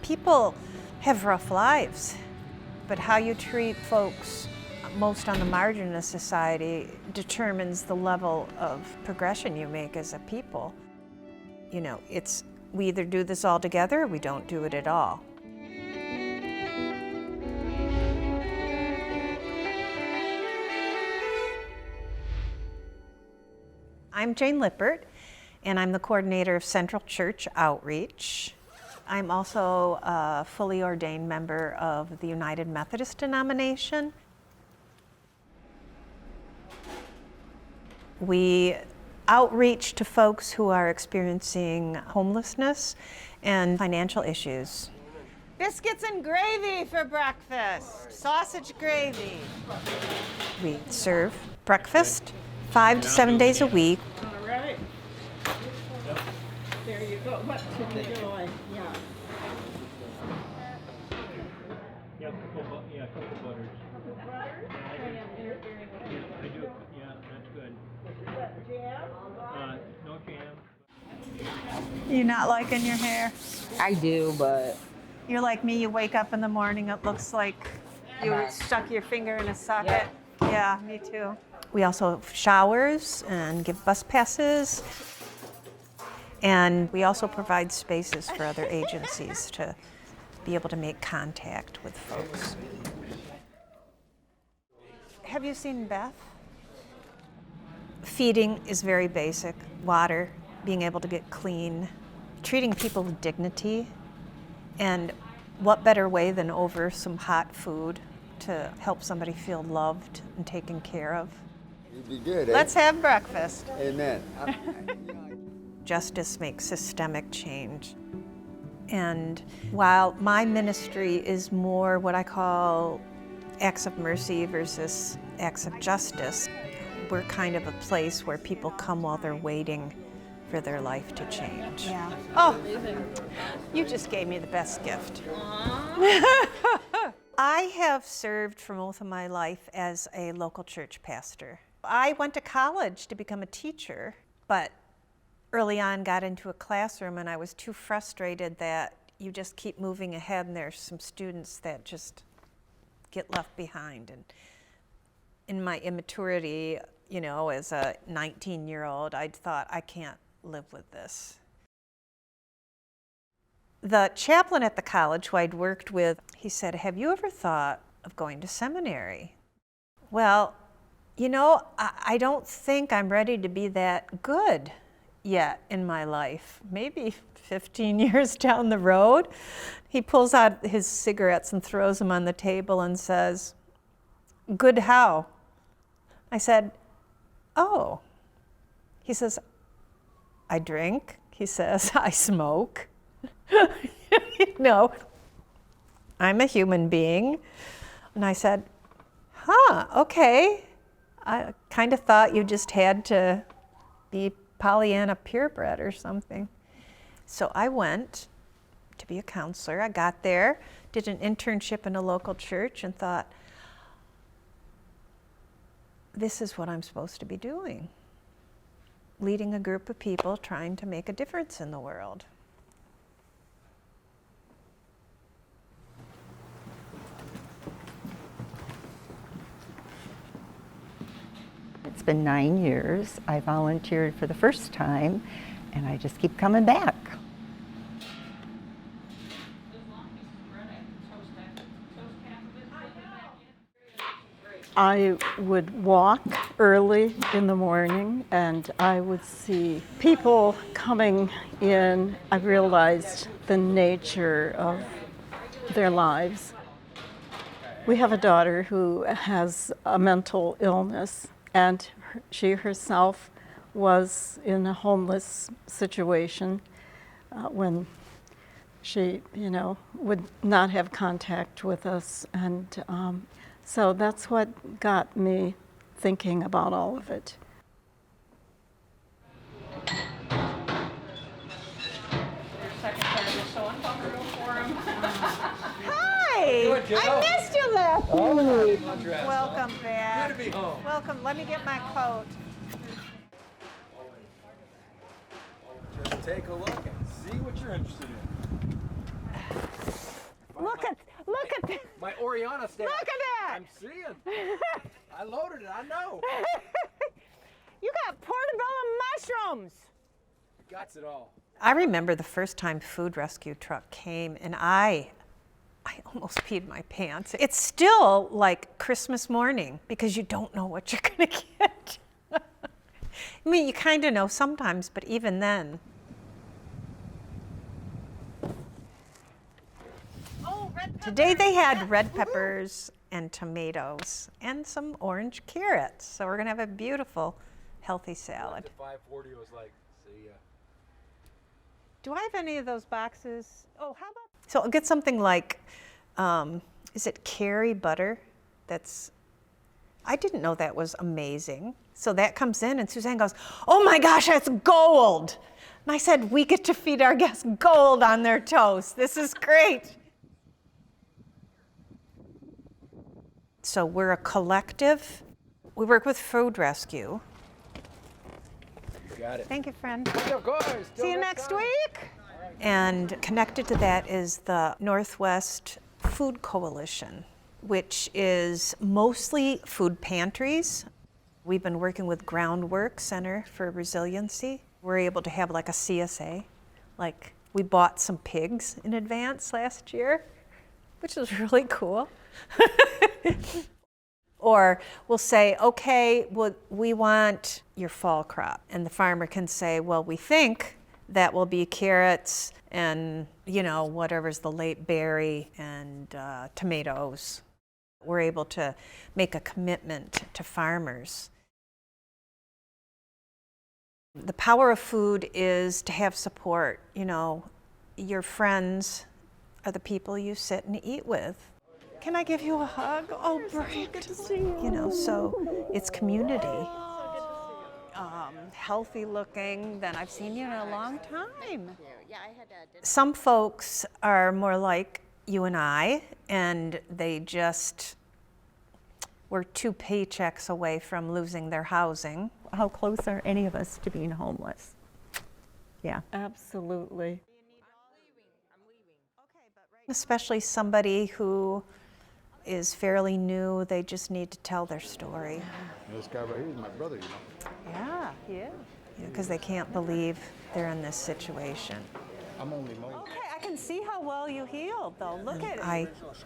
People have rough lives, but how you treat folks most on the margin of society determines the level of progression you make as a people. You know, we either do this all together or we don't do it at all. I'm Jane Lippert, and I'm the coordinator of Central Church Outreach. I'm also a fully ordained member of the United Methodist denomination. We outreach to folks who are experiencing homelessness and financial issues. Biscuits and gravy for breakfast, sausage gravy. We serve breakfast 5 to 7 days a week. All right. There you go. What to enjoy? Yeah. Yeah, a couple butters. Couple butters? I am interfering with you. I do. Yeah, that's good. What, jam? No jam. You not liking your hair? I do, but You're like me, you wake up in the morning, it looks like you stuck your finger in a socket. Yeah, me too. We also have showers and give bus passes. And we also provide spaces for other agencies to be able to make contact with folks. Have you seen Beth? Feeding is very basic. Water, being able to get clean, treating people with dignity. And what better way than over some hot food to help somebody feel loved and taken care of? You'd be good, eh? Let's have breakfast. Amen. Justice makes systemic change. And while my ministry is more what I call acts of mercy versus acts of justice, we're kind of a place where people come while they're waiting for their life to change. Yeah. Oh, you just gave me the best gift. I have served for most of my life as a local church pastor. I went to college to become a teacher, but early on got into a classroom and I was too frustrated that you just keep moving ahead and there's some students that just get left behind. And in my immaturity, you know, as a 19-year-old, I'd thought, I can't live with this. The chaplain at the college who I'd worked with, he said, have you ever thought of going to seminary? Well, you know, I don't think I'm ready to be that good yet in my life. Maybe 15 years down the road. He pulls out his cigarettes and throws them on the table and says, good how? I said, oh. He says, I drink. He says, I smoke. No, I'm a human being. And I said, okay. I kind of thought you just had to be Pollyanna purebred or something. So I went to be a counselor. I got there, did an internship in a local church and thought, this is what I'm supposed to be doing. Leading a group of people trying to make a difference in the world. it's been 9 years. I volunteered for the first time, and I just keep coming back. I would walk early in the morning and I would see people coming in. I realized the nature of their lives. We have a daughter who has a mental illness, and she herself was in a homeless situation when she, would not have contact with us. And so that's what got me thinking about all of it. Hi! I missed you last week. Welcome back. Good to be home. Welcome. Let me get my coat. Just take a look and see what you're interested in. Ariana staff. Look at that! I'm seeing. I loaded it, I know. You got portobello mushrooms. Got it all. I remember the first time food rescue truck came, and I almost peed my pants. It's still like Christmas morning because you don't know what you're gonna get. I mean, you kind of know sometimes, but even then. Oh, red Today they had red peppers and tomatoes and some orange carrots. So we're gonna have a beautiful, healthy salad. The 540 was like, see ya. Do I have any of those boxes? Oh, how about? So I'll get something like, is it Kerry butter? I didn't know that was amazing. So that comes in and Suzanne goes, oh my gosh, that's gold. And I said, we get to feed our guests gold on their toast. This is great. So we're a collective. We work with Food Rescue. You got it. Thank you, friend. Of course. See you next week. And connected to that is the Northwest Food Coalition, which is mostly food pantries. We've been working with Groundwork Center for Resiliency. We're able to have like a CSA. Like we bought some pigs in advance last year, which was really cool. Or we'll say, okay, well, we want your fall crop. And the farmer can say, well, we think that will be carrots and, you know, whatever's the late berry and tomatoes. We're able to make a commitment to farmers. The power of food is to have support. You know, your friends are the people you sit and eat with. Can I give you a hug? Oh, Britt. Good to see you. You know, so it's community. Healthy looking than I've seen you in a long time. Some folks are more like you and I, and they just were 2 paychecks away from losing their housing. How close are any of us to being homeless? Yeah. Absolutely. Especially somebody who is fairly new, they just need to tell their story. This guy right here is my brother, you know. Yeah, he is. Because they can't believe they're in this situation. I'm only mowing. Okay, I can see how well you healed, though. Look at it.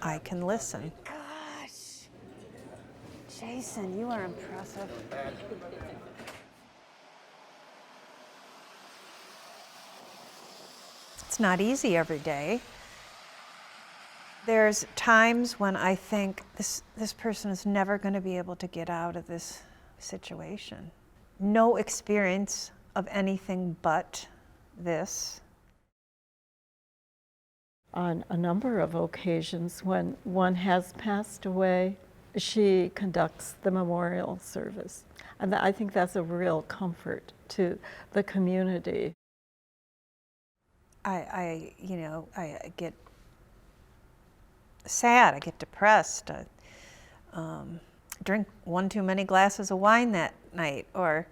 I can listen. Gosh, Jason, you are impressive. It's not easy every day. There's times when I think this person is never going to be able to get out of this situation. No experience of anything but this. On a number of occasions when one has passed away, she conducts the memorial service. And I think that's a real comfort to the community. I get sad, I get depressed, drink 1 too many glasses of wine that night, or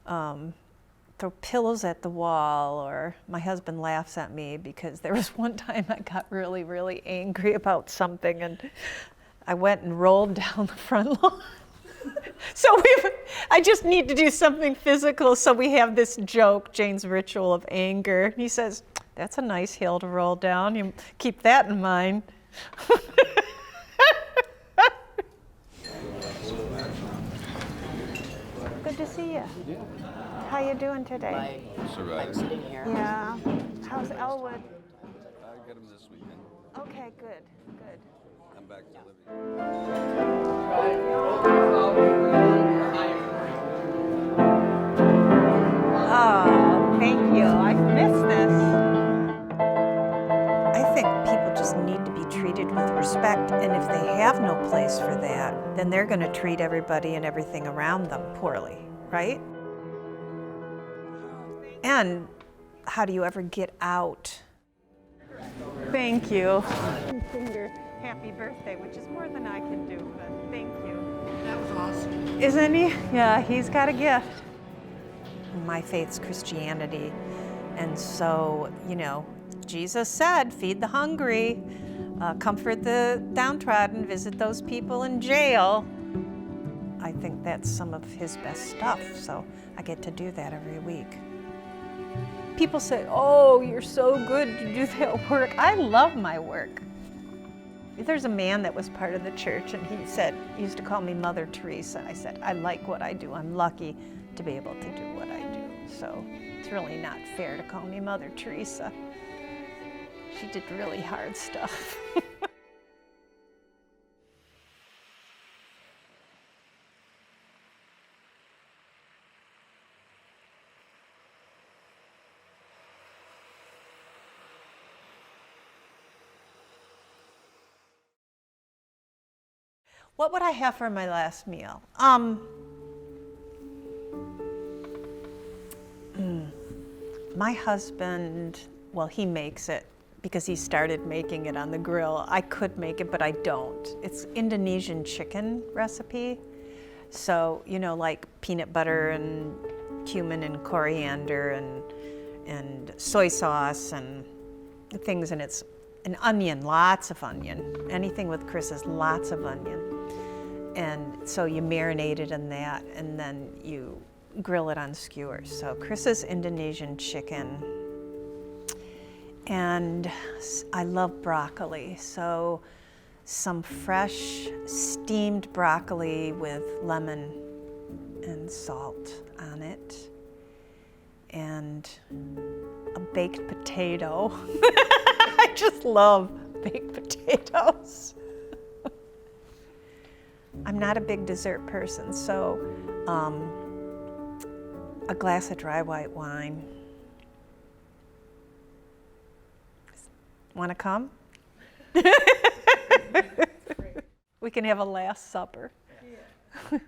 throw pillows at the wall, or my husband laughs at me because there was one time I got really, really angry about something and I went and rolled down the front lawn. So I just need to do something physical, so we have this joke, Jane's ritual of anger. And he says, that's a nice hill to roll down. You keep that in mind. Good to see you. How you doing today? Surviving. Sitting here. Yeah. How's Elwood? I get him this weekend. Okay, good, good. I'm back to living. Oh, thank you. I've missed this. I think people just need to be treated with respect, and if they have no place for that, then they're going to treat everybody and everything around them poorly, right? And how do you ever get out? Thank you. Finger, happy birthday, which is more than I can do, but thank you. That was awesome. Isn't he? Yeah, he's got a gift. My faith's Christianity, and so, you know, Jesus said, feed the hungry. comfort the downtrodden, visit those people in jail. I think that's some of his best stuff, so I get to do that every week. People say, oh, you're so good to do that work. I love my work. There's a man that was part of the church, and he used to call me Mother Teresa. I said, I like what I do. I'm lucky to be able to do what I do. So it's really not fair to call me Mother Teresa. She did really hard stuff. What would I have for my last meal? My husband, well, he makes it because he started making it on the grill. I could make it, but I don't. It's Indonesian chicken recipe. So, you know, like peanut butter and cumin and coriander and soy sauce and things, and it's an onion, lots of onion. Anything with Chris is lots of onion. And so you marinate it in that, and then you grill it on skewers. So Chris's Indonesian chicken. And I love broccoli, so some fresh steamed broccoli with lemon and salt on it, and a baked potato. I just love baked potatoes. I'm not a big dessert person, so a glass of dry white wine. Want to come? We can have a last supper. Yeah.